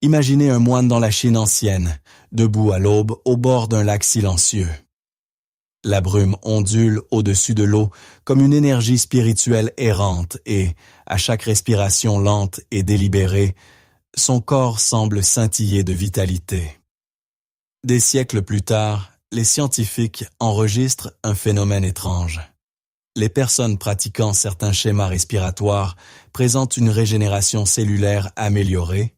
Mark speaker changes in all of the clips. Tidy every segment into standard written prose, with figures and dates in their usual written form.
Speaker 1: Imaginez un moine dans la Chine ancienne, debout à l'aube au bord d'un lac silencieux. La brume ondule au-dessus de l'eau comme une énergie spirituelle errante et, à chaque respiration lente et délibérée, son corps semble scintiller de vitalité. Des siècles plus tard, les scientifiques enregistrent un phénomène étrange. Les personnes pratiquant certains schémas respiratoires présentent une régénération cellulaire améliorée,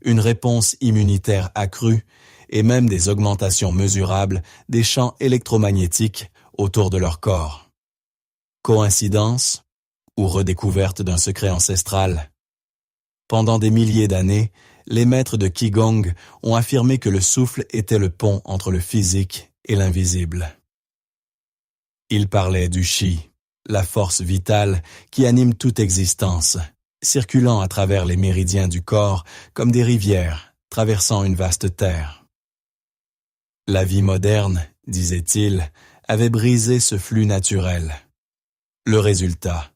Speaker 1: une réponse immunitaire accrue et même des augmentations mesurables des champs électromagnétiques autour de leur corps. Coïncidence ou redécouverte d'un secret ancestral? Pendant des milliers d'années, les maîtres de Qigong ont affirmé que le souffle était le pont entre le physique et l'invisible. Ils parlaient du Qi, la force vitale qui anime toute existence, circulant à travers les méridiens du corps comme des rivières traversant une vaste terre. La vie moderne, disait-il, avait brisé ce flux naturel. Le résultat,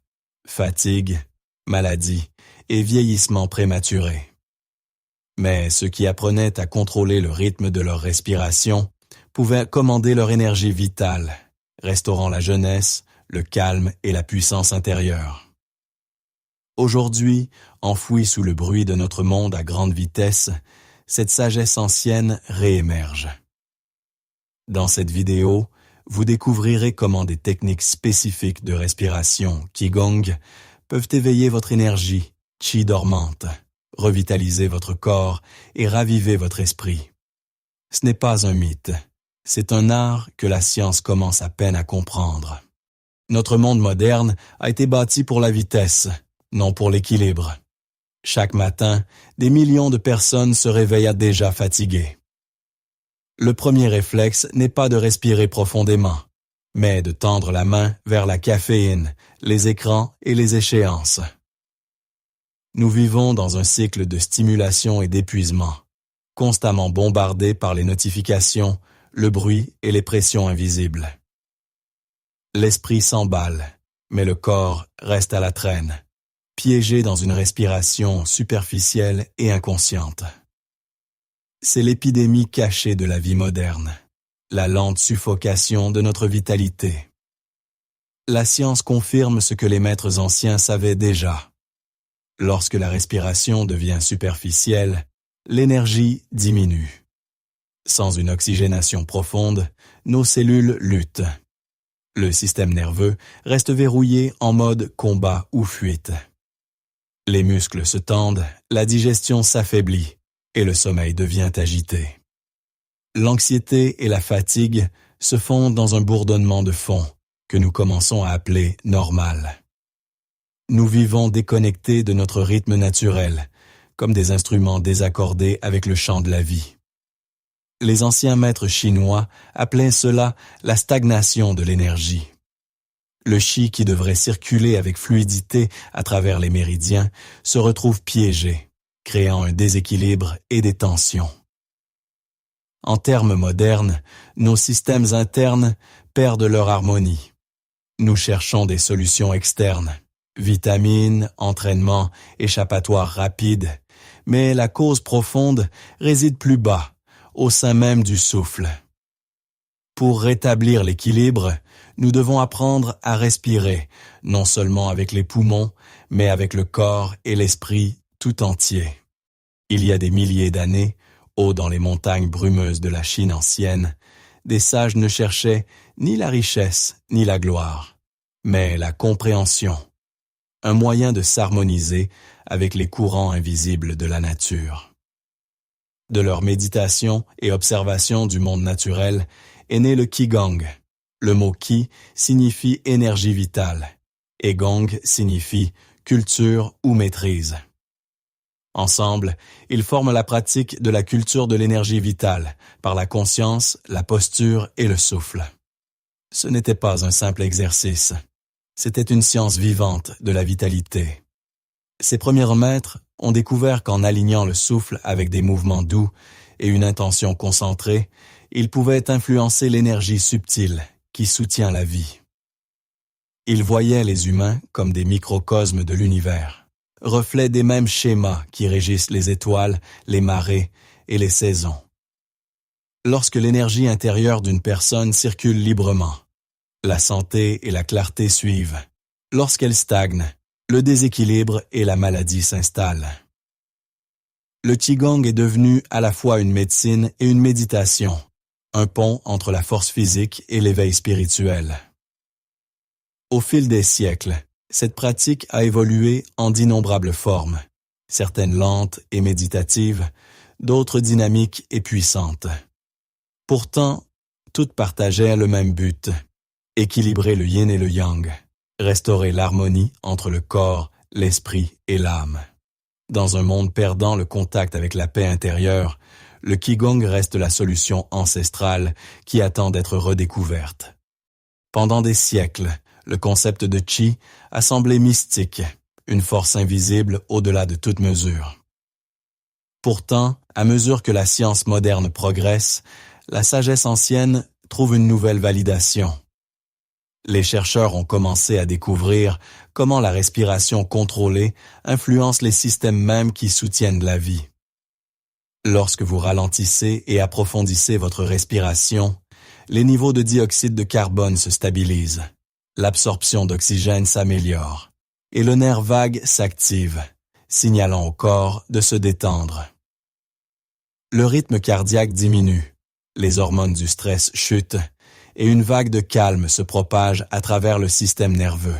Speaker 1: fatigue, maladie et vieillissement prématuré. Mais ceux qui apprenaient à contrôler le rythme de leur respiration pouvaient commander leur énergie vitale, restaurant la jeunesse, le calme et la puissance intérieure. Aujourd'hui, enfouie sous le bruit de notre monde à grande vitesse, cette sagesse ancienne réémerge. Dans cette vidéo, vous découvrirez comment des techniques spécifiques de respiration Qigong peuvent éveiller votre énergie Qi dormante, revitaliser votre corps et raviver votre esprit. Ce n'est pas un mythe, c'est un art que la science commence à peine à comprendre. Notre monde moderne a été bâti pour la vitesse, non pour l'équilibre. Chaque matin, des millions de personnes se réveillent déjà fatiguées. Le premier réflexe n'est pas de respirer profondément, mais de tendre la main vers la caféine, les écrans et les échéances. Nous vivons dans un cycle de stimulation et d'épuisement, constamment bombardés par les notifications, le bruit et les pressions invisibles. L'esprit s'emballe, mais le corps reste à la traîne, piégé dans une respiration superficielle et inconsciente. C'est l'épidémie cachée de la vie moderne, la lente suffocation de notre vitalité. La science confirme ce que les maîtres anciens savaient déjà. Lorsque la respiration devient superficielle, l'énergie diminue. Sans une oxygénation profonde, nos cellules luttent. Le système nerveux reste verrouillé en mode combat ou fuite. Les muscles se tendent, la digestion s'affaiblit et le sommeil devient agité. L'anxiété et la fatigue se fondent dans un bourdonnement de fond que nous commençons à appeler normal. Nous vivons déconnectés de notre rythme naturel, comme des instruments désaccordés avec le chant de la vie. Les anciens maîtres chinois appelaient cela la stagnation de l'énergie. Le Qi qui devrait circuler avec fluidité à travers les méridiens se retrouve piégé, créant un déséquilibre et des tensions. En termes modernes, nos systèmes internes perdent leur harmonie. Nous cherchons des solutions externes, vitamines, entraînement, échappatoires rapides, mais la cause profonde réside plus bas, au sein même du souffle. Pour rétablir l'équilibre, nous devons apprendre à respirer, non seulement avec les poumons, mais avec le corps et l'esprit tout entier. Il y a des milliers d'années, haut dans les montagnes brumeuses de la Chine ancienne, des sages ne cherchaient ni la richesse ni la gloire, mais la compréhension, un moyen de s'harmoniser avec les courants invisibles de la nature. De leur méditation et observation du monde naturel est né le Qigong. Le mot Qi signifie énergie vitale, et Gong signifie culture ou maîtrise. Ensemble, ils forment la pratique de la culture de l'énergie vitale, par la conscience, la posture et le souffle. Ce n'était pas un simple exercice, c'était une science vivante de la vitalité. Ces premiers maîtres ont découvert qu'en alignant le souffle avec des mouvements doux et une intention concentrée, ils pouvaient influencer l'énergie subtile qui soutient la vie. Ils voyaient les humains comme des microcosmes de l'univers, reflet des mêmes schémas qui régissent les étoiles, les marées et les saisons. Lorsque l'énergie intérieure d'une personne circule librement, la santé et la clarté suivent. Lorsqu'elle stagne, le déséquilibre et la maladie s'installent. Le Qigong est devenu à la fois une médecine et une méditation, un pont entre la force physique et l'éveil spirituel. Au fil des siècles, cette pratique a évolué en d'innombrables formes, certaines lentes et méditatives, d'autres dynamiques et puissantes. Pourtant, toutes partageaient le même but, équilibrer le yin et le yang, restaurer l'harmonie entre le corps, l'esprit et l'âme. Dans un monde perdant le contact avec la paix intérieure, le Qigong reste la solution ancestrale qui attend d'être redécouverte. Pendant des siècles, le concept de Qi a semblé mystique, une force invisible au-delà de toute mesure. Pourtant, à mesure que la science moderne progresse, la sagesse ancienne trouve une nouvelle validation. Les chercheurs ont commencé à découvrir comment la respiration contrôlée influence les systèmes mêmes qui soutiennent la vie. Lorsque vous ralentissez et approfondissez votre respiration, les niveaux de dioxyde de carbone se stabilisent, l'absorption d'oxygène s'améliore et le nerf vague s'active, signalant au corps de se détendre. Le rythme cardiaque diminue, les hormones du stress chutent et une vague de calme se propage à travers le système nerveux.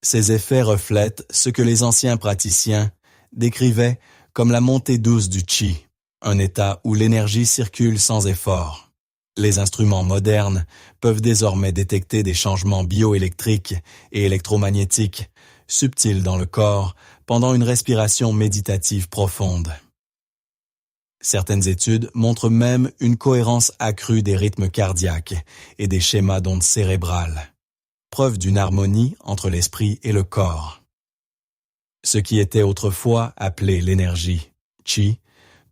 Speaker 1: Ces effets reflètent ce que les anciens praticiens décrivaient comme la montée douce du Qi, un état où l'énergie circule sans effort. Les instruments modernes peuvent désormais détecter des changements bioélectriques et électromagnétiques subtils dans le corps pendant une respiration méditative profonde. Certaines études montrent même une cohérence accrue des rythmes cardiaques et des schémas d'ondes cérébrales, preuve d'une harmonie entre l'esprit et le corps. Ce qui était autrefois appelé l'énergie, Qi,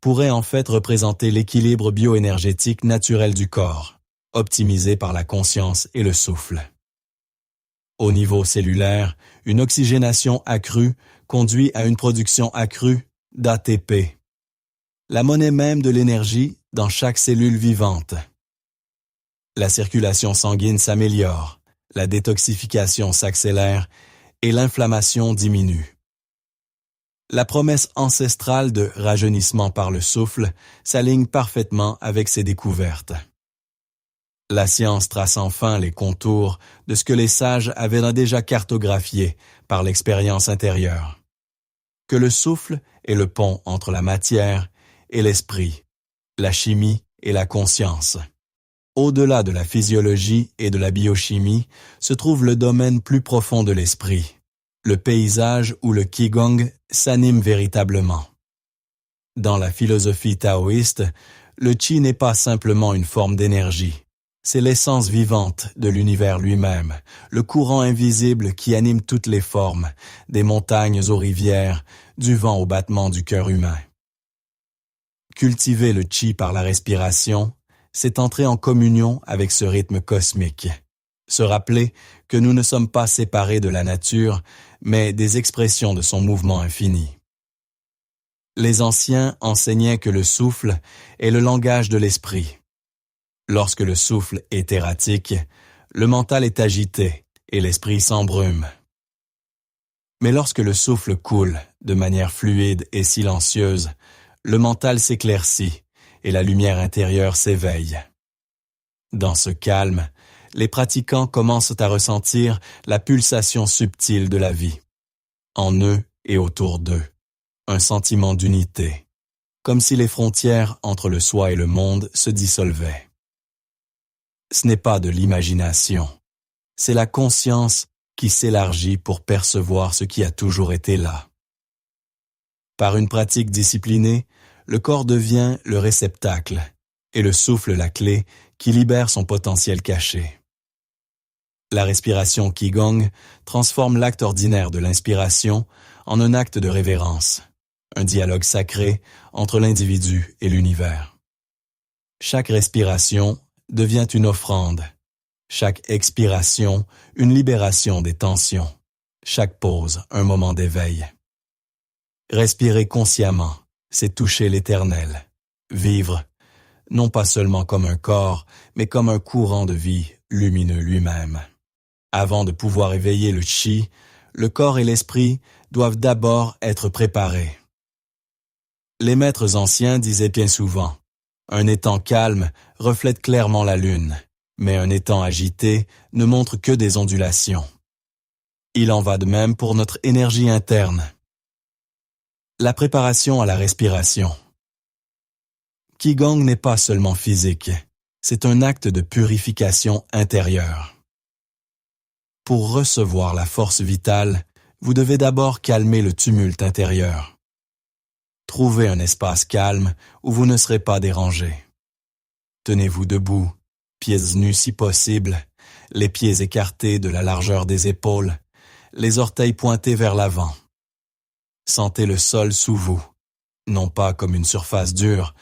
Speaker 1: pourrait en fait représenter l'équilibre bioénergétique naturel du corps, optimisé par la conscience et le souffle. Au niveau cellulaire, une oxygénation accrue conduit à une production accrue d'ATP, la monnaie même de l'énergie dans chaque cellule vivante. La circulation sanguine s'améliore, la détoxification s'accélère et l'inflammation diminue. La promesse ancestrale de rajeunissement par le souffle s'aligne parfaitement avec ces découvertes. La science trace enfin les contours de ce que les sages avaient déjà cartographié par l'expérience intérieure. Que le souffle est le pont entre la matière et l'esprit, la chimie et la conscience. Au-delà de la physiologie et de la biochimie se trouve le domaine plus profond de l'esprit, le paysage où le Qigong s'anime véritablement. Dans la philosophie taoïste, le Qi n'est pas simplement une forme d'énergie. C'est l'essence vivante de l'univers lui-même, le courant invisible qui anime toutes les formes, des montagnes aux rivières, du vent au battement du cœur humain. Cultiver le Qi par la respiration, c'est entrer en communion avec ce rythme cosmique. Se rappeler que nous ne sommes pas séparés de la nature, mais des expressions de son mouvement infini. Les anciens enseignaient que le souffle est le langage de l'esprit. Lorsque le souffle est erratique, le mental est agité et l'esprit s'embrume. Mais lorsque le souffle coule de manière fluide et silencieuse, le mental s'éclaircit et la lumière intérieure s'éveille. Dans ce calme, les pratiquants commencent à ressentir la pulsation subtile de la vie, en eux et autour d'eux, un sentiment d'unité, comme si les frontières entre le soi et le monde se dissolvaient. Ce n'est pas de l'imagination, c'est la conscience qui s'élargit pour percevoir ce qui a toujours été là. Par une pratique disciplinée, le corps devient le réceptacle et le souffle la clé qui libère son potentiel caché. La respiration Qigong transforme l'acte ordinaire de l'inspiration en un acte de révérence, un dialogue sacré entre l'individu et l'univers. Chaque respiration devient une offrande, chaque expiration une libération des tensions, chaque pause un moment d'éveil. Respirer consciemment, c'est toucher l'éternel. Vivre, non pas seulement comme un corps, mais comme un courant de vie lumineux lui-même. Avant de pouvoir éveiller le chi, le corps et l'esprit doivent d'abord être préparés. Les maîtres anciens disaient bien souvent, un étang calme reflète clairement la lune, mais un étang agité ne montre que des ondulations. Il en va de même pour notre énergie interne. La préparation à la respiration. Qigong n'est pas seulement physique, c'est un acte de purification intérieure. Pour recevoir la force vitale, vous devez d'abord calmer le tumulte intérieur. Trouvez un espace calme où vous ne serez pas dérangé. Tenez-vous debout, pieds nus si possible, les pieds écartés de la largeur des épaules, les orteils pointés vers l'avant. Sentez le sol sous vous, non pas comme une surface dure,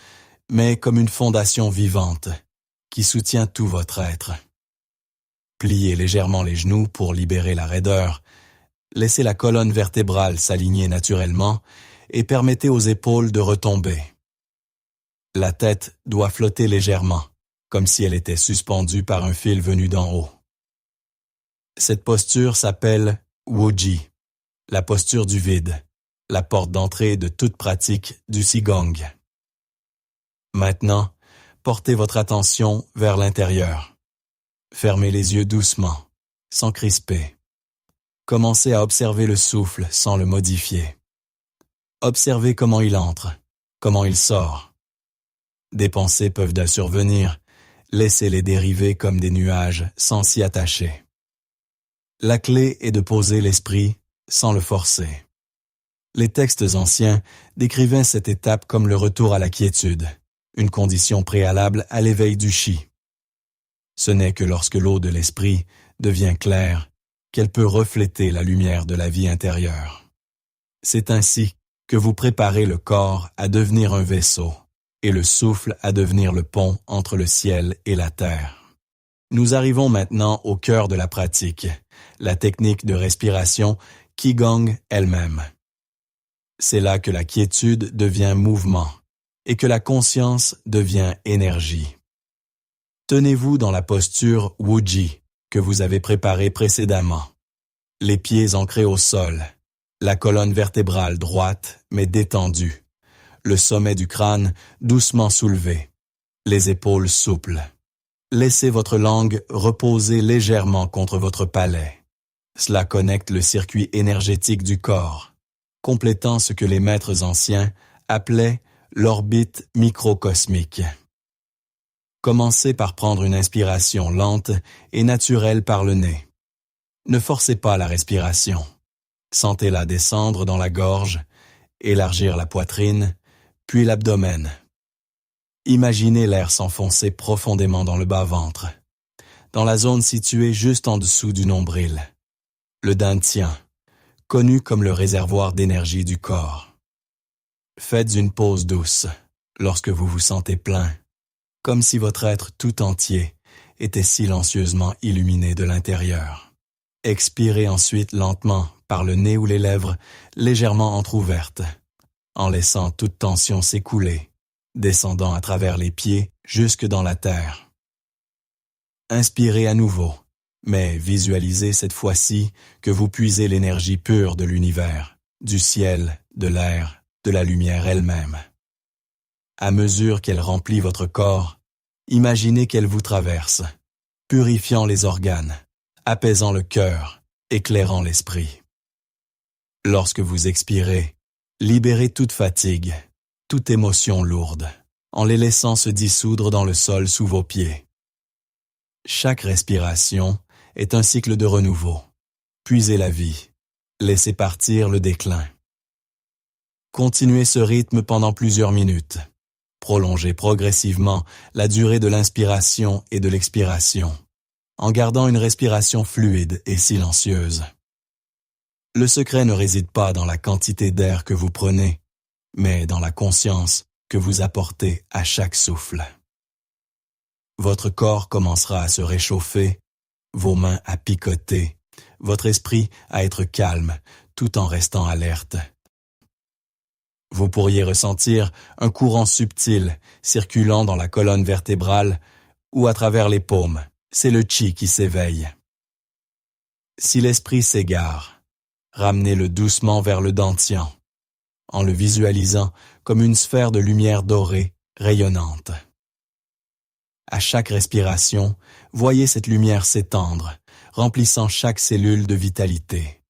Speaker 1: mais comme une fondation vivante qui soutient tout votre être. Pliez légèrement les genoux pour libérer la raideur, laissez la colonne vertébrale s'aligner naturellement et permettez aux épaules de retomber. La tête doit flotter légèrement, comme si elle était suspendue par un fil venu d'en haut. Cette posture s'appelle Wuji, la posture du vide, la porte d'entrée de toute pratique du Qigong. Maintenant, portez votre attention vers l'intérieur. Fermez les yeux doucement, sans crisper. Commencez à observer le souffle sans le modifier. Observez comment il entre, comment il sort. Des pensées peuvent survenir, laissez-les dériver comme des nuages sans s'y attacher. La clé est de poser l'esprit sans le forcer. Les textes anciens décrivaient cette étape comme le retour à la quiétude, une condition préalable à l'éveil du chi. Ce n'est que lorsque l'eau de l'esprit devient claire qu'elle peut refléter la lumière de la vie intérieure. C'est ainsi que vous préparez le corps à devenir un vaisseau et le souffle à devenir le pont entre le ciel et la terre. Nous arrivons maintenant au cœur de la pratique, la technique de respiration Qigong elle-même. C'est là que la quiétude devient mouvement et que la conscience devient énergie. Tenez-vous dans la posture Wuji que vous avez préparée précédemment. Les pieds ancrés au sol, la colonne vertébrale droite mais détendue, le sommet du crâne doucement soulevé, les épaules souples. Laissez votre langue reposer légèrement contre votre palais. Cela connecte le circuit énergétique du corps, complétant ce que les maîtres anciens appelaient l'orbite microcosmique. Commencez par prendre une inspiration lente et naturelle par le nez. Ne forcez pas la respiration. Sentez-la descendre dans la gorge, élargir la poitrine, puis l'abdomen. Imaginez l'air s'enfoncer profondément dans le bas-ventre, dans la zone située juste en dessous du nombril, le dantian, connu comme le réservoir d'énergie du corps. Faites une pause douce lorsque vous vous sentez plein, comme si votre être tout entier était silencieusement illuminé de l'intérieur. Expirez ensuite lentement par le nez ou les lèvres légèrement entr'ouvertes, en laissant toute tension s'écouler, descendant à travers les pieds jusque dans la terre. Inspirez à nouveau, mais visualisez cette fois-ci que vous puisez l'énergie pure de l'univers, du ciel, de l'air, de la lumière elle-même. À mesure qu'elle remplit votre corps, imaginez qu'elle vous traverse, purifiant les organes, apaisant le cœur, éclairant l'esprit. Lorsque vous expirez, libérez toute fatigue, toute émotion lourde, en les laissant se dissoudre dans le sol sous vos pieds. Chaque respiration est un cycle de renouveau. Puisez la vie, laissez partir le déclin. Continuez ce rythme pendant plusieurs minutes. Prolongez progressivement la durée de l'inspiration et de l'expiration, en gardant une respiration fluide et silencieuse. Le secret ne réside pas dans la quantité d'air que vous prenez, mais dans la conscience que vous apportez à chaque souffle. Votre corps commencera à se réchauffer, vos mains à picoter, votre esprit à être calme, tout en restant alerte. Vous pourriez ressentir un courant subtil circulant dans la colonne vertébrale ou à travers les paumes. C'est le chi qui s'éveille. Si l'esprit s'égare, ramenez-le doucement vers le dantian, en le visualisant comme une sphère de lumière dorée, rayonnante. À chaque respiration, voyez cette lumière s'étendre, remplissant chaque cellule de vitalité.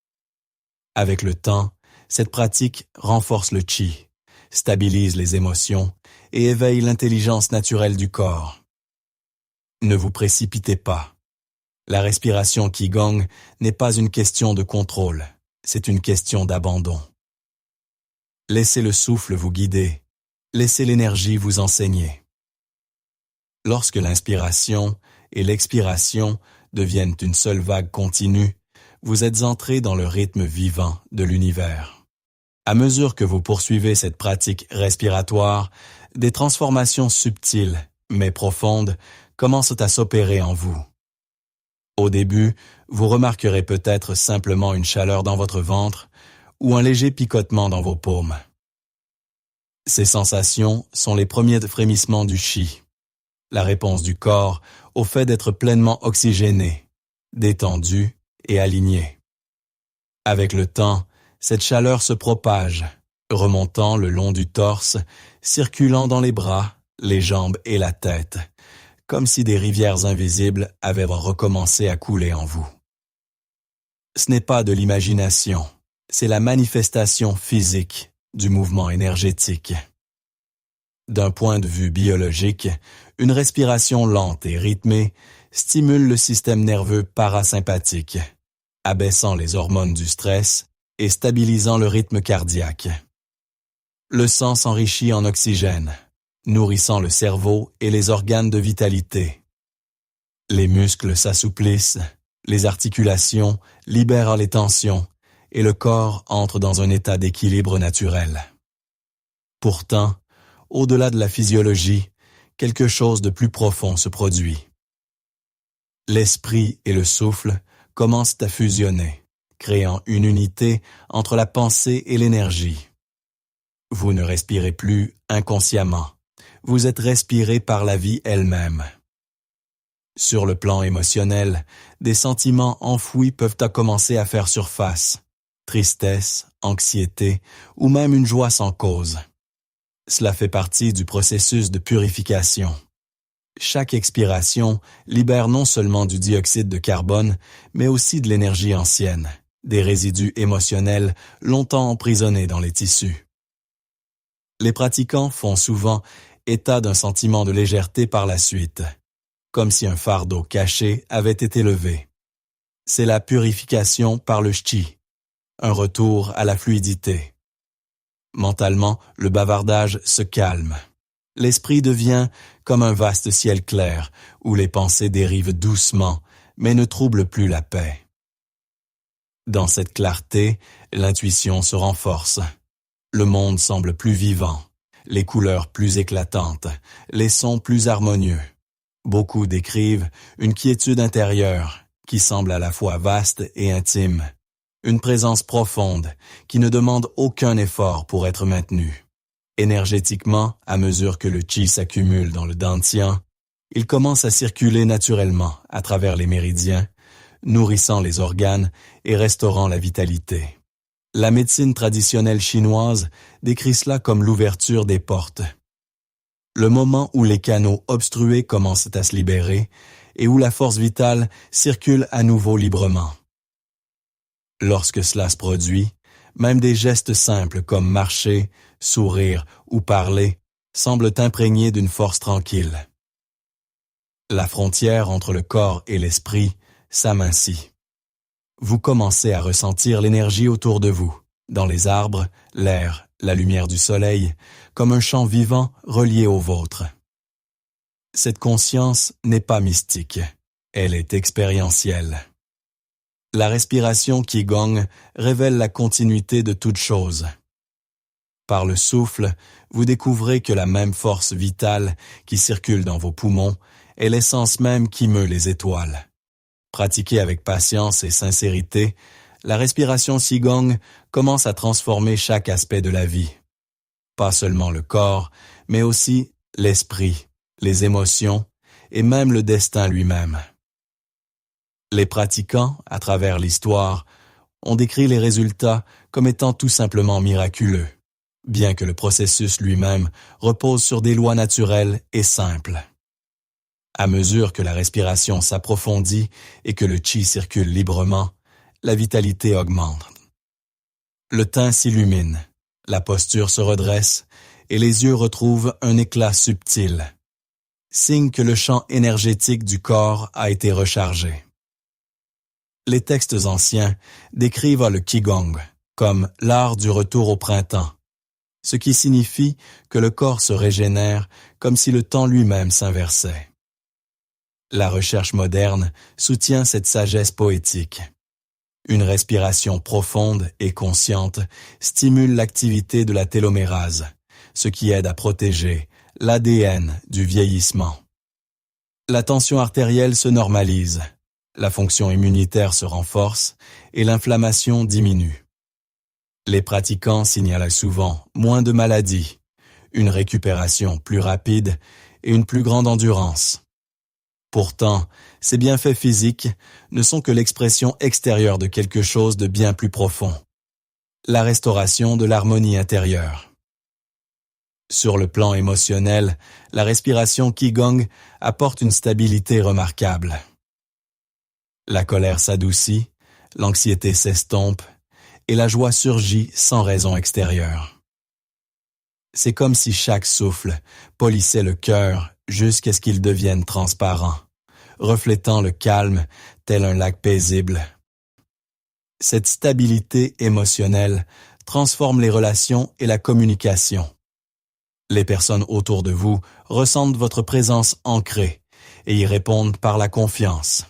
Speaker 1: Avec le temps, cette pratique renforce le chi, stabilise les émotions et éveille l'intelligence naturelle du corps. Ne vous précipitez pas. La respiration Qigong n'est pas une question de contrôle, c'est une question d'abandon. Laissez le souffle vous guider, laissez l'énergie vous enseigner. Lorsque l'inspiration et l'expiration deviennent une seule vague continue, vous êtes entré dans le rythme vivant de l'univers. À mesure que vous poursuivez cette pratique respiratoire, des transformations subtiles, mais profondes, commencent à s'opérer en vous. Au début, vous remarquerez peut-être simplement une chaleur dans votre ventre ou un léger picotement dans vos paumes. Ces sensations sont les premiers frémissements du chi, la réponse du corps au fait d'être pleinement oxygéné, détendu et aligné. Avec le temps, cette chaleur se propage, remontant le long du torse, circulant dans les bras, les jambes et la tête, comme si des rivières invisibles avaient recommencé à couler en vous. Ce n'est pas de l'imagination, c'est la manifestation physique du mouvement énergétique. D'un point de vue biologique, une respiration lente et rythmée stimule le système nerveux parasympathique, abaissant les hormones du stress et stabilisant le rythme cardiaque. Le sang s'enrichit en oxygène, nourrissant le cerveau et les organes de vitalité. Les muscles s'assouplissent, les articulations libèrent les tensions et le corps entre dans un état d'équilibre naturel. Pourtant, au-delà de la physiologie, quelque chose de plus profond se produit. L'esprit et le souffle commencent à fusionner, créant une unité entre la pensée et l'énergie. Vous ne respirez plus inconsciemment. Vous êtes respiré par la vie elle-même. Sur le plan émotionnel, des sentiments enfouis peuvent commencer à faire surface. Tristesse, anxiété ou même une joie sans cause. Cela fait partie du processus de purification. Chaque expiration libère non seulement du dioxyde de carbone, mais aussi de l'énergie ancienne, des résidus émotionnels longtemps emprisonnés dans les tissus. Les pratiquants font souvent état d'un sentiment de légèreté par la suite, comme si un fardeau caché avait été levé. C'est la purification par le chi, un retour à la fluidité. Mentalement, le bavardage se calme. L'esprit devient comme un vaste ciel clair où les pensées dérivent doucement, mais ne troublent plus la paix. Dans cette clarté, l'intuition se renforce. Le monde semble plus vivant, les couleurs plus éclatantes, les sons plus harmonieux. Beaucoup décrivent une quiétude intérieure qui semble à la fois vaste et intime. Une présence profonde qui ne demande aucun effort pour être maintenue. Énergétiquement, à mesure que le chi s'accumule dans le dantian, il commence à circuler naturellement à travers les méridiens, nourrissant les organes et restaurant la vitalité. La médecine traditionnelle chinoise décrit cela comme l'ouverture des portes. Le moment où les canaux obstrués commencent à se libérer et où la force vitale circule à nouveau librement. Lorsque cela se produit, même des gestes simples comme marcher, sourire ou parler semblent imprégnés d'une force tranquille. La frontière entre le corps et l'esprit s'amincit. Vous commencez à ressentir l'énergie autour de vous, dans les arbres, l'air, la lumière du soleil, comme un champ vivant relié au vôtre. Cette conscience n'est pas mystique, elle est expérientielle. La respiration Qigong révèle la continuité de toute chose. Par le souffle, vous découvrez que la même force vitale qui circule dans vos poumons est l'essence même qui meut les étoiles. Pratiquée avec patience et sincérité, la respiration Qigong commence à transformer chaque aspect de la vie. Pas seulement le corps, mais aussi l'esprit, les émotions et même le destin lui-même. Les pratiquants, à travers l'histoire, ont décrit les résultats comme étant tout simplement miraculeux, bien que le processus lui-même repose sur des lois naturelles et simples. À mesure que la respiration s'approfondit et que le qi circule librement, la vitalité augmente. Le teint s'illumine, la posture se redresse et les yeux retrouvent un éclat subtil, signe que le champ énergétique du corps a été rechargé. Les textes anciens décrivent le Qigong comme l'art du retour au printemps, ce qui signifie que le corps se régénère comme si le temps lui-même s'inversait. La recherche moderne soutient cette sagesse poétique. Une respiration profonde et consciente stimule l'activité de la télomérase, ce qui aide à protéger l'ADN du vieillissement. La tension artérielle se normalise, la fonction immunitaire se renforce et l'inflammation diminue. Les pratiquants signalent souvent moins de maladies, une récupération plus rapide et une plus grande endurance. Pourtant, ces bienfaits physiques ne sont que l'expression extérieure de quelque chose de bien plus profond, la restauration de l'harmonie intérieure. Sur le plan émotionnel, la respiration Qigong apporte une stabilité remarquable. La colère s'adoucit, l'anxiété s'estompe et la joie surgit sans raison extérieure. C'est comme si chaque souffle polissait le cœur jusqu'à ce qu'il devienne transparent, reflétant le calme tel un lac paisible. Cette stabilité émotionnelle transforme les relations et la communication. Les personnes autour de vous ressentent votre présence ancrée et y répondent par la confiance.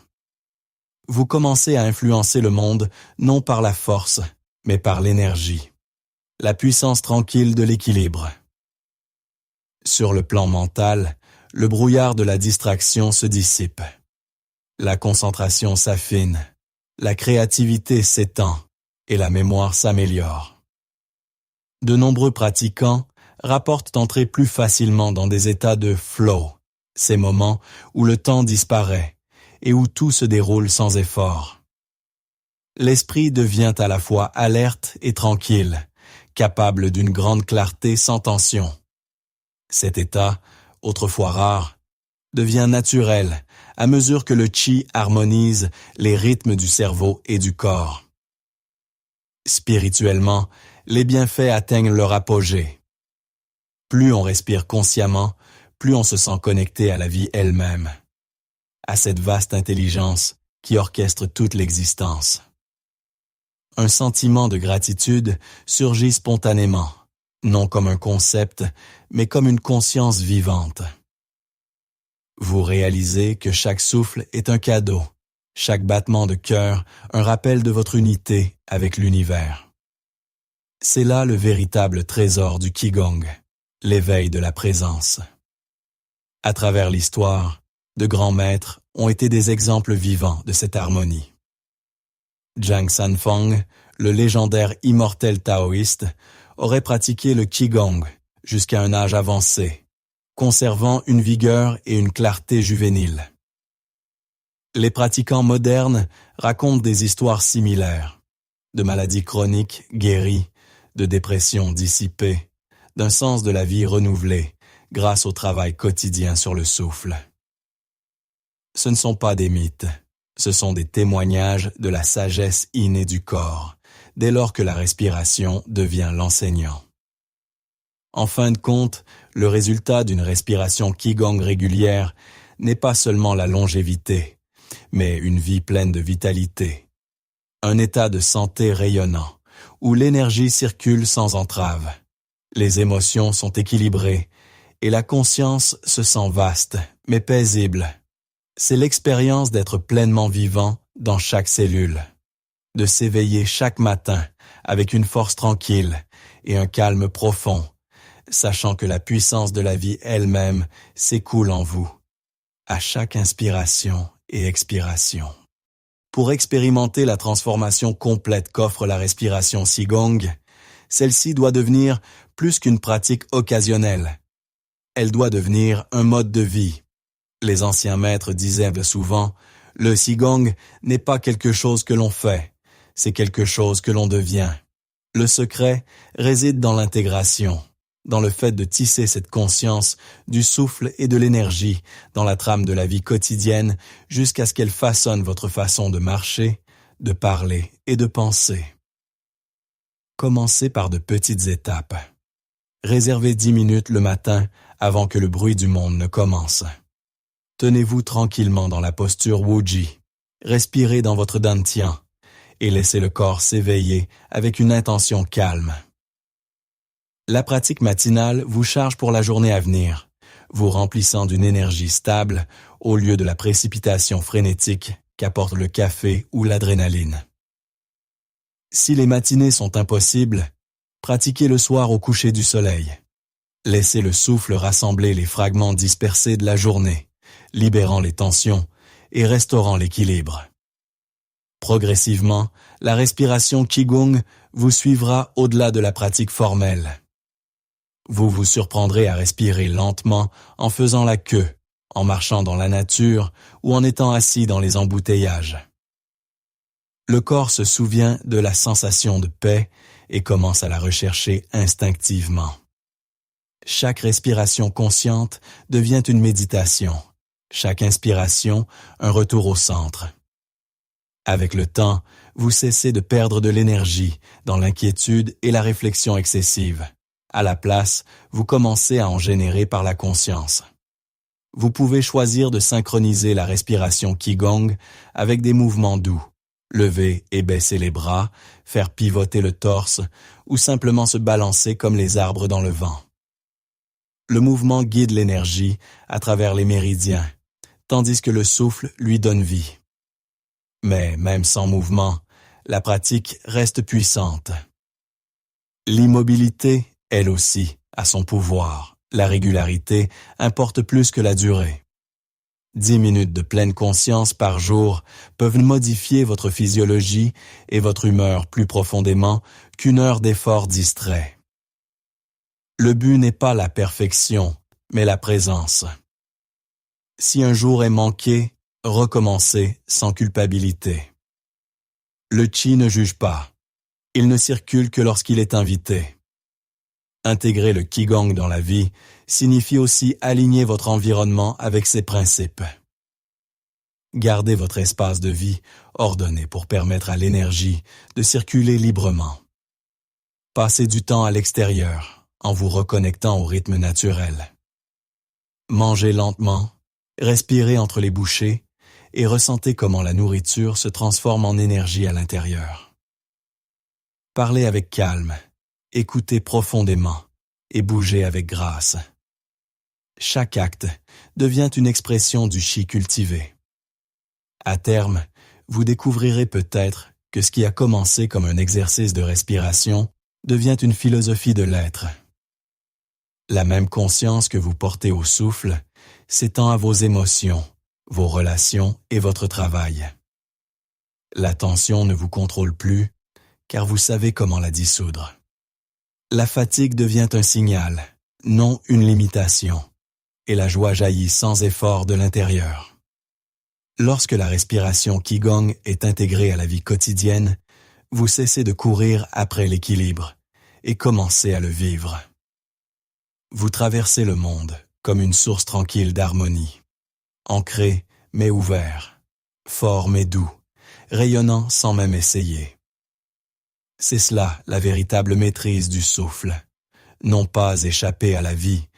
Speaker 1: Vous commencez à influencer le monde non par la force, mais par l'énergie, la puissance tranquille de l'équilibre. Sur le plan mental, le brouillard de la distraction se dissipe. La concentration s'affine, la créativité s'étend et la mémoire s'améliore. De nombreux pratiquants rapportent entrer plus facilement dans des états de flow, ces moments où le temps disparaît et où tout se déroule sans effort. L'esprit devient à la fois alerte et tranquille, capable d'une grande clarté sans tension. Cet état, autrefois rare, devient naturel à mesure que le qi harmonise les rythmes du cerveau et du corps. Spirituellement, les bienfaits atteignent leur apogée. Plus on respire consciemment, plus on se sent connecté à la vie elle-même, à cette vaste intelligence qui orchestre toute l'existence. Un sentiment de gratitude surgit spontanément, non comme un concept, mais comme une conscience vivante. Vous réalisez que chaque souffle est un cadeau, chaque battement de cœur un rappel de votre unité avec l'univers. C'est là le véritable trésor du Qigong, l'éveil de la présence. À travers l'histoire, de grands maîtres ont été des exemples vivants de cette harmonie. Zhang Sanfeng, le légendaire immortel taoïste, aurait pratiqué le Qigong jusqu'à un âge avancé, conservant une vigueur et une clarté juvéniles. Les pratiquants modernes racontent des histoires similaires, de maladies chroniques guéries, de dépressions dissipées, d'un sens de la vie renouvelé grâce au travail quotidien sur le souffle. Ce ne sont pas des mythes, ce sont des témoignages de la sagesse innée du corps, dès lors que la respiration devient l'enseignant. En fin de compte, le résultat d'une respiration Qigong régulière n'est pas seulement la longévité, mais une vie pleine de vitalité, un état de santé rayonnant, où l'énergie circule sans entrave, les émotions sont équilibrées et la conscience se sent vaste, mais paisible. C'est l'expérience d'être pleinement vivant dans chaque cellule, de s'éveiller chaque matin avec une force tranquille et un calme profond, sachant que la puissance de la vie elle-même s'écoule en vous, à chaque inspiration et expiration. Pour expérimenter la transformation complète qu'offre la respiration Qigong, celle-ci doit devenir plus qu'une pratique occasionnelle. Elle doit devenir un mode de vie. Les anciens maîtres disaient souvent, le Qigong n'est pas quelque chose que l'on fait, c'est quelque chose que l'on devient. Le secret réside dans l'intégration, dans le fait de tisser cette conscience du souffle et de l'énergie dans la trame de la vie quotidienne jusqu'à ce qu'elle façonne votre façon de marcher, de parler et de penser. Commencez par de petites étapes. Réservez 10 minutes le matin avant que le bruit du monde ne commence. Tenez-vous tranquillement dans la posture Wuji. Respirez dans votre dantian et laissez le corps s'éveiller avec une intention calme. La pratique matinale vous charge pour la journée à venir, vous remplissant d'une énergie stable au lieu de la précipitation frénétique qu'apporte le café ou l'adrénaline. Si les matinées sont impossibles, pratiquez le soir au coucher du soleil. Laissez le souffle rassembler les fragments dispersés de la journée, libérant les tensions et restaurant l'équilibre. Progressivement, la respiration Qigong vous suivra au-delà de la pratique formelle. Vous vous surprendrez à respirer lentement en faisant la queue, en marchant dans la nature ou en étant assis dans les embouteillages. Le corps se souvient de la sensation de paix et commence à la rechercher instinctivement. Chaque respiration consciente devient une méditation, chaque inspiration un retour au centre. Avec le temps, vous cessez de perdre de l'énergie dans l'inquiétude et la réflexion excessive. À la place, vous commencez à en générer par la conscience. Vous pouvez choisir de synchroniser la respiration Qigong avec des mouvements doux. Lever et baisser les bras, faire pivoter le torse ou simplement se balancer comme les arbres dans le vent. Le mouvement guide l'énergie à travers les méridiens, tandis que le souffle lui donne vie. Mais même sans mouvement, la pratique reste puissante. L'immobilité, elle aussi, a son pouvoir. La régularité importe plus que la durée. 10 minutes de pleine conscience par jour peuvent modifier votre physiologie et votre humeur plus profondément qu'une heure d'effort distrait. Le but n'est pas la perfection, mais la présence. Si un jour est manqué, recommencez sans culpabilité. Le Qi ne juge pas. Il ne circule que lorsqu'il est invité. Intégrer le Qigong dans la vie signifie aussi aligner votre environnement avec ses principes. Gardez votre espace de vie ordonné pour permettre à l'énergie de circuler librement. Passez du temps à l'extérieur en vous reconnectant au rythme naturel. Mangez lentement, respirez entre les bouchées et ressentez comment la nourriture se transforme en énergie à l'intérieur. Parlez avec calme, écoutez profondément et bougez avec grâce. Chaque acte devient une expression du Qi cultivé. À terme, vous découvrirez peut-être que ce qui a commencé comme un exercice de respiration devient une philosophie de l'être. La même conscience que vous portez au souffle s'étend à vos émotions, vos relations et votre travail. L'attention ne vous contrôle plus, car vous savez comment la dissoudre. La fatigue devient un signal, non une limitation, et la joie jaillit sans effort de l'intérieur. Lorsque la respiration Qigong est intégrée à la vie quotidienne, vous cessez de courir après l'équilibre et commencez à le vivre. Vous traversez le monde comme une source tranquille d'harmonie, ancré mais ouvert, fort mais doux, rayonnant sans même essayer. C'est cela la véritable maîtrise du souffle, non pas échapper à la vie,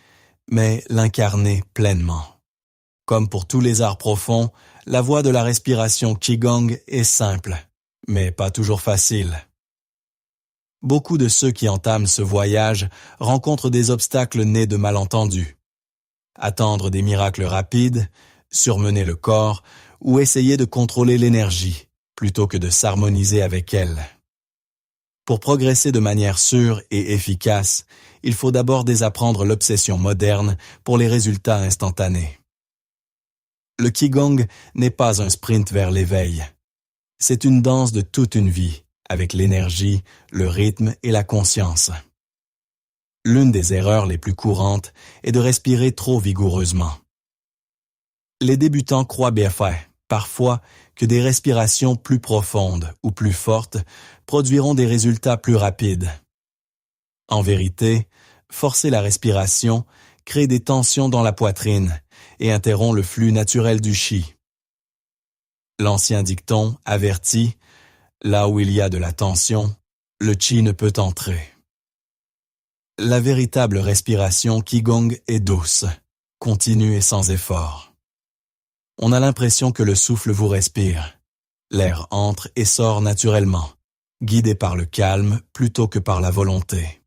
Speaker 1: mais l'incarner pleinement. Comme pour tous les arts profonds, la voie de la respiration Qigong est simple, mais pas toujours facile. Beaucoup de ceux qui entament ce voyage rencontrent des obstacles nés de malentendus. Attendre des miracles rapides, surmener le corps ou essayer de contrôler l'énergie, plutôt que de s'harmoniser avec elle. Pour progresser de manière sûre et efficace, il faut d'abord désapprendre l'obsession moderne pour les résultats instantanés. Le Qigong n'est pas un sprint vers l'éveil. C'est une danse de toute une vie, avec l'énergie, le rythme et la conscience. L'une des erreurs les plus courantes est de respirer trop vigoureusement. Les débutants croient bien faire, parfois, que des respirations plus profondes ou plus fortes produiront des résultats plus rapides. En vérité, forcer la respiration crée des tensions dans la poitrine et interrompt le flux naturel du chi. L'ancien dicton avertit, là où il y a de la tension, le chi ne peut entrer. La véritable respiration Qigong est douce, continue et sans effort. On a l'impression que le souffle vous respire. L'air entre et sort naturellement, guidé par le calme plutôt que par la volonté.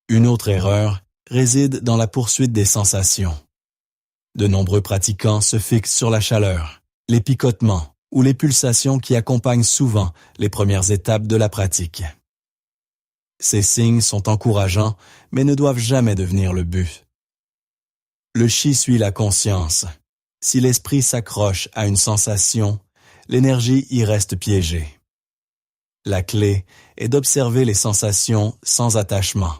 Speaker 1: Une autre erreur réside dans la poursuite des sensations. De nombreux pratiquants se fixent sur la chaleur, les picotements ou les pulsations qui accompagnent souvent les premières étapes de la pratique. Ces signes sont encourageants, mais ne doivent jamais devenir le but. Le chi suit la conscience. Si l'esprit s'accroche à une sensation, l'énergie y reste piégée. La clé est d'observer les sensations sans attachement,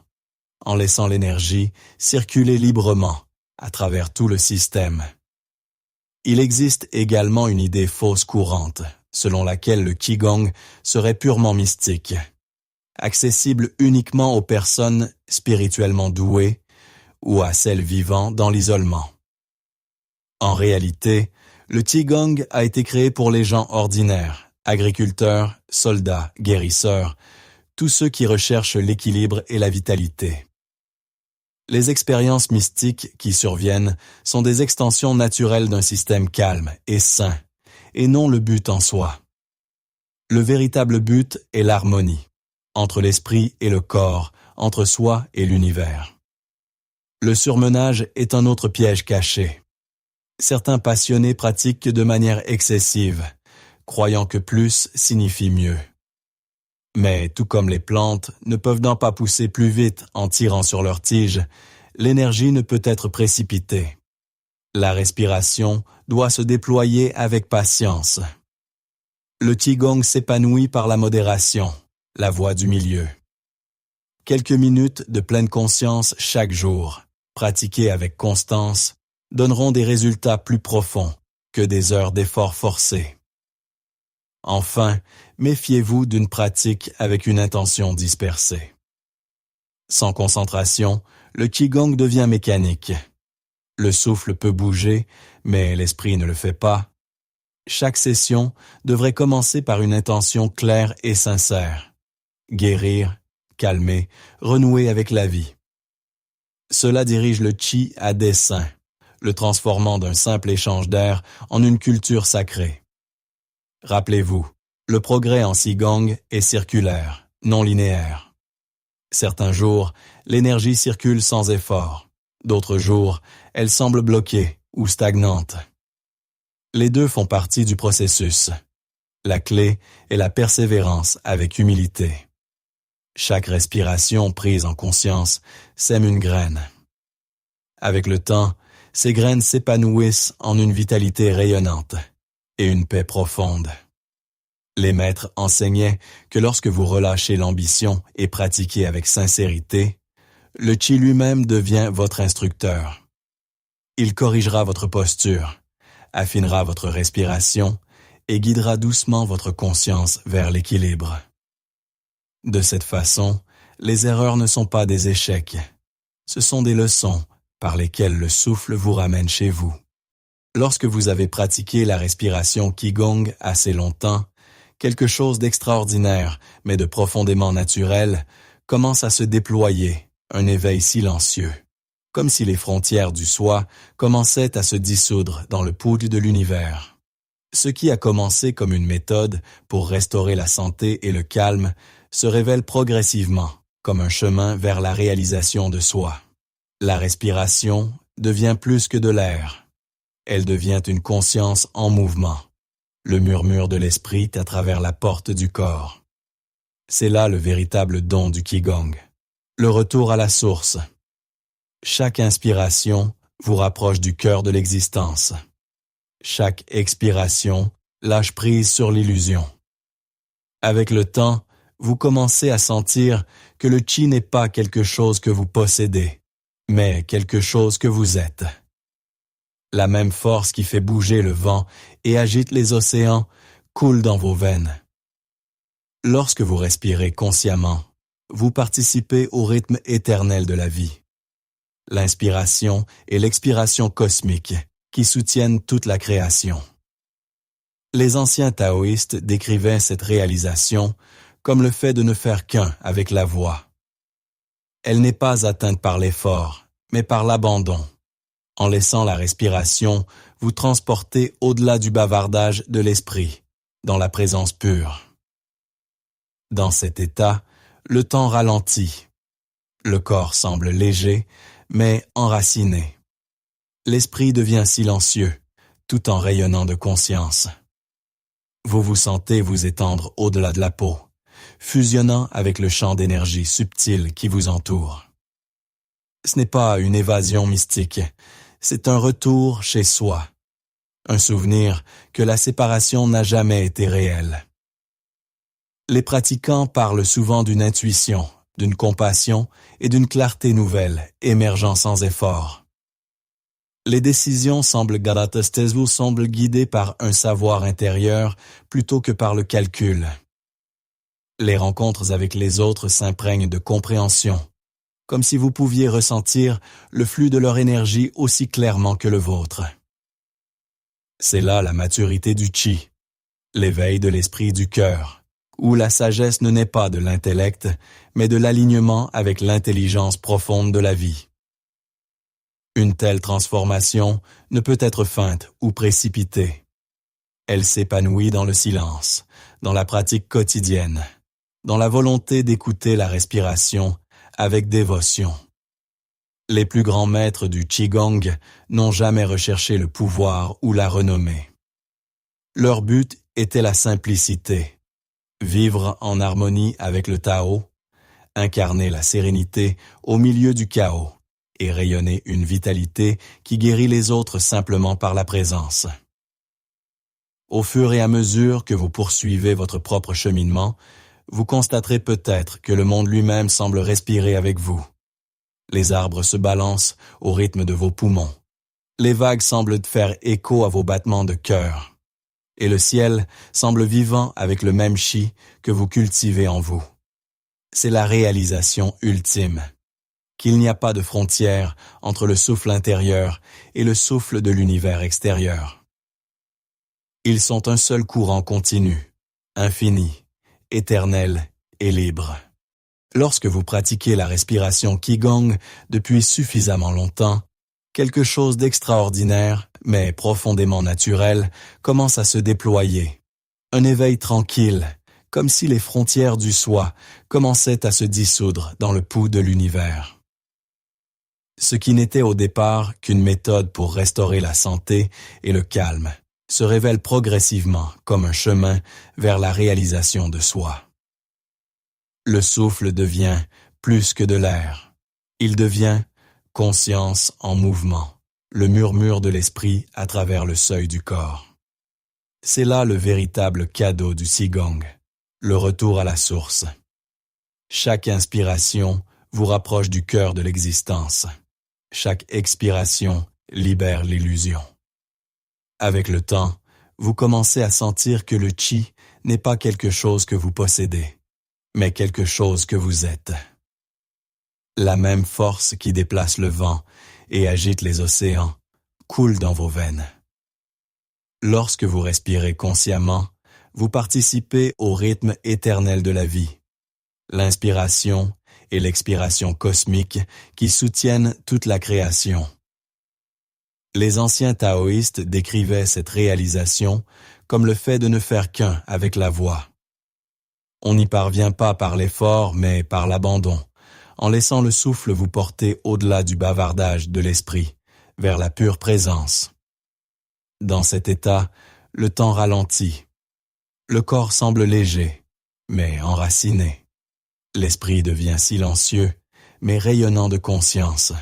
Speaker 1: en laissant l'énergie circuler librement à travers tout le système. Il existe également une idée fausse courante, selon laquelle le Qigong serait purement mystique, accessible uniquement aux personnes spirituellement douées ou à celles vivant dans l'isolement. En réalité, le Qigong a été créé pour les gens ordinaires, agriculteurs, soldats, guérisseurs, tous ceux qui recherchent l'équilibre et la vitalité. Les expériences mystiques qui surviennent sont des extensions naturelles d'un système calme et sain, et non le but en soi. Le véritable but est l'harmonie, entre l'esprit et le corps, entre soi et l'univers. Le surmenage est un autre piège caché. Certains passionnés pratiquent de manière excessive, croyant que plus signifie mieux. Mais tout comme les plantes ne peuvent donc pas pousser plus vite en tirant sur leurs tiges, l'énergie ne peut être précipitée. La respiration doit se déployer avec patience. Le Qigong s'épanouit par la modération, la voie du milieu. Quelques minutes de pleine conscience chaque jour, pratiquées avec constance, donneront des résultats plus profonds que des heures d'efforts forcés. Enfin, méfiez-vous d'une pratique avec une intention dispersée. Sans concentration, le Qigong devient mécanique. Le souffle peut bouger, mais l'esprit ne le fait pas. Chaque session devrait commencer par une intention claire et sincère. Guérir, calmer, renouer avec la vie. Cela dirige le Qi à dessein, le transformant d'un simple échange d'air en une culture sacrée. Rappelez-vous, le progrès en Qigong est circulaire, non linéaire. Certains jours, l'énergie circule sans effort. D'autres jours, elle semble bloquée ou stagnante. Les deux font partie du processus. La clé est la persévérance avec humilité. Chaque respiration prise en conscience sème une graine. Avec le temps, ces graines s'épanouissent en une vitalité rayonnante et une paix profonde. Les maîtres enseignaient que lorsque vous relâchez l'ambition et pratiquez avec sincérité, le Qi lui-même devient votre instructeur. Il corrigera votre posture, affinera votre respiration et guidera doucement votre conscience vers l'équilibre. De cette façon, les erreurs ne sont pas des échecs. Ce sont des leçons par lesquelles le souffle vous ramène chez vous. Lorsque vous avez pratiqué la respiration Qigong assez longtemps, quelque chose d'extraordinaire, mais de profondément naturel, commence à se déployer, un éveil silencieux, comme si les frontières du soi commençaient à se dissoudre dans le poudre de l'univers. Ce qui a commencé comme une méthode pour restaurer la santé et le calme se révèle progressivement comme un chemin vers la réalisation de soi. La respiration devient plus que de l'air. Elle devient une conscience en mouvement, le murmure de l'esprit à travers la porte du corps. C'est là le véritable don du Qigong, le retour à la source. Chaque inspiration vous rapproche du cœur de l'existence. Chaque expiration lâche prise sur l'illusion. Avec le temps, vous commencez à sentir que le chi n'est pas quelque chose que vous possédez, mais quelque chose que vous êtes. La même force qui fait bouger le vent et agite les océans coule dans vos veines. Lorsque vous respirez consciemment, vous participez au rythme éternel de la vie. L'inspiration et l'expiration cosmique qui soutiennent toute la création. Les anciens taoïstes décrivaient cette réalisation comme le fait de ne faire qu'un avec la voix. Elle n'est pas atteinte par l'effort, mais par l'abandon. En laissant la respiration vous transporter au-delà du bavardage de l'esprit, dans la présence pure. Dans cet état, le temps ralentit. Le corps semble léger, mais enraciné. L'esprit devient silencieux, tout en rayonnant de conscience. Vous vous sentez vous étendre au-delà de la peau, fusionnant avec le champ d'énergie subtil qui vous entoure. Ce n'est pas une évasion mystique, c'est un retour chez soi, un souvenir que la séparation n'a jamais été réelle. Les pratiquants parlent souvent d'une intuition, d'une compassion et d'une clarté nouvelle émergeant sans effort. Les décisions semblent guidées par un savoir intérieur plutôt que par le calcul. Les rencontres avec les autres s'imprègnent de compréhension, comme si vous pouviez ressentir le flux de leur énergie aussi clairement que le vôtre. C'est là la maturité du chi, l'éveil de l'esprit du cœur, où la sagesse ne naît pas de l'intellect, mais de l'alignement avec l'intelligence profonde de la vie. Une telle transformation ne peut être feinte ou précipitée. Elle s'épanouit dans le silence, dans la pratique quotidienne, dans la volonté d'écouter la respiration avec dévotion. Les plus grands maîtres du Qigong n'ont jamais recherché le pouvoir ou la renommée. Leur but était la simplicité, vivre en harmonie avec le Tao, incarner la sérénité au milieu du chaos et rayonner une vitalité qui guérit les autres simplement par la présence. Au fur et à mesure que vous poursuivez votre propre cheminement, vous constaterez peut-être que le monde lui-même semble respirer avec vous. Les arbres se balancent au rythme de vos poumons. Les vagues semblent faire écho à vos battements de cœur. Et le ciel semble vivant avec le même chi que vous cultivez en vous. C'est la réalisation ultime, qu'il n'y a pas de frontière entre le souffle intérieur et le souffle de l'univers extérieur. Ils sont un seul courant continu, infini, éternel et libre. Lorsque vous pratiquez la respiration Qigong depuis suffisamment longtemps, quelque chose d'extraordinaire, mais profondément naturel, commence à se déployer. Un éveil tranquille, comme si les frontières du soi commençaient à se dissoudre dans le pouls de l'univers. Ce qui n'était au départ qu'une méthode pour restaurer la santé et le calme se révèle progressivement comme un chemin vers la réalisation de soi. Le souffle devient plus que de l'air. Il devient conscience en mouvement, le murmure de l'esprit à travers le seuil du corps. C'est là le véritable cadeau du Qigong, le retour à la source. Chaque inspiration vous rapproche du cœur de l'existence. Chaque expiration libère l'illusion. Avec le temps, vous commencez à sentir que le chi n'est pas quelque chose que vous possédez, mais quelque chose que vous êtes. La même force qui déplace le vent et agite les océans coule dans vos veines. Lorsque vous respirez consciemment, vous participez au rythme éternel de la vie. L'inspiration et l'expiration cosmique qui soutiennent toute la création. Les anciens taoïstes décrivaient cette réalisation comme le fait de ne faire qu'un avec la voix. On n'y parvient pas par l'effort, mais par l'abandon, en laissant le souffle vous porter au-delà du bavardage de l'esprit, vers la pure présence. Dans cet état, le temps ralentit. Le corps semble léger, mais enraciné. L'esprit devient silencieux, mais rayonnant de conscience.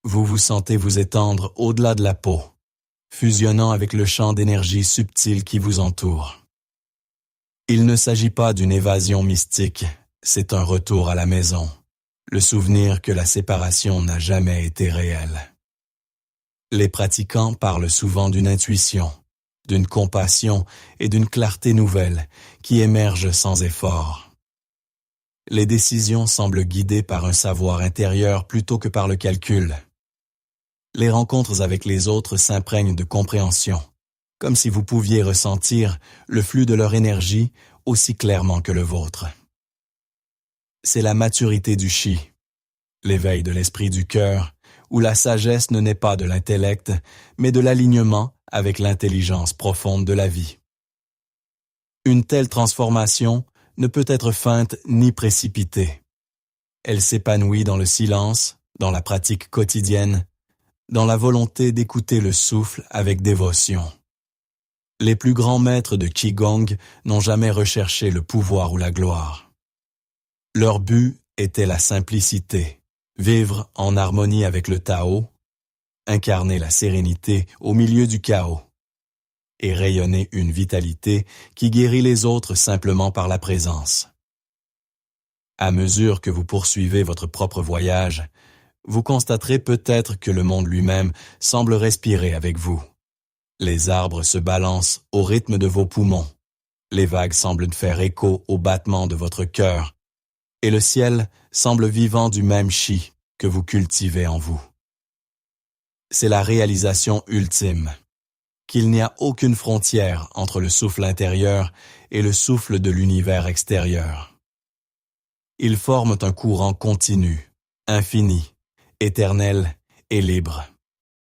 Speaker 1: Vous vous sentez vous étendre au-delà de la peau, fusionnant avec le champ d'énergie subtil qui vous entoure. Il ne s'agit pas d'une évasion mystique, c'est un retour à la maison, le souvenir que la séparation n'a jamais été réelle. Les pratiquants parlent souvent d'une intuition, d'une compassion et d'une clarté nouvelle qui émergent sans effort. Les décisions semblent guidées par un savoir intérieur plutôt que par le calcul. Les rencontres avec les autres s'imprègnent de compréhension, comme si vous pouviez ressentir le flux de leur énergie aussi clairement que le vôtre. C'est la maturité du chi, l'éveil de l'esprit du cœur, où la sagesse ne naît pas de l'intellect, mais de l'alignement avec l'intelligence profonde de la vie. Une telle transformation ne peut être feinte ni précipitée. Elle s'épanouit dans le silence, dans la pratique quotidienne, dans la volonté d'écouter le souffle avec dévotion. Les plus grands maîtres de Qigong n'ont jamais recherché le pouvoir ou la gloire. Leur but était la simplicité, vivre en harmonie avec le Tao, incarner la sérénité au milieu du chaos et rayonner une vitalité qui guérit les autres simplement par la présence. À mesure que vous poursuivez votre propre voyage, vous constaterez peut-être que le monde lui-même semble respirer avec vous. Les arbres se balancent au rythme de vos poumons, les vagues semblent faire écho au battement de votre cœur, et le ciel semble vivant du même chi que vous cultivez en vous. C'est la réalisation ultime, qu'il n'y a aucune frontière entre le souffle intérieur et le souffle de l'univers extérieur. Ils forment un courant continu, infini, éternel et libre.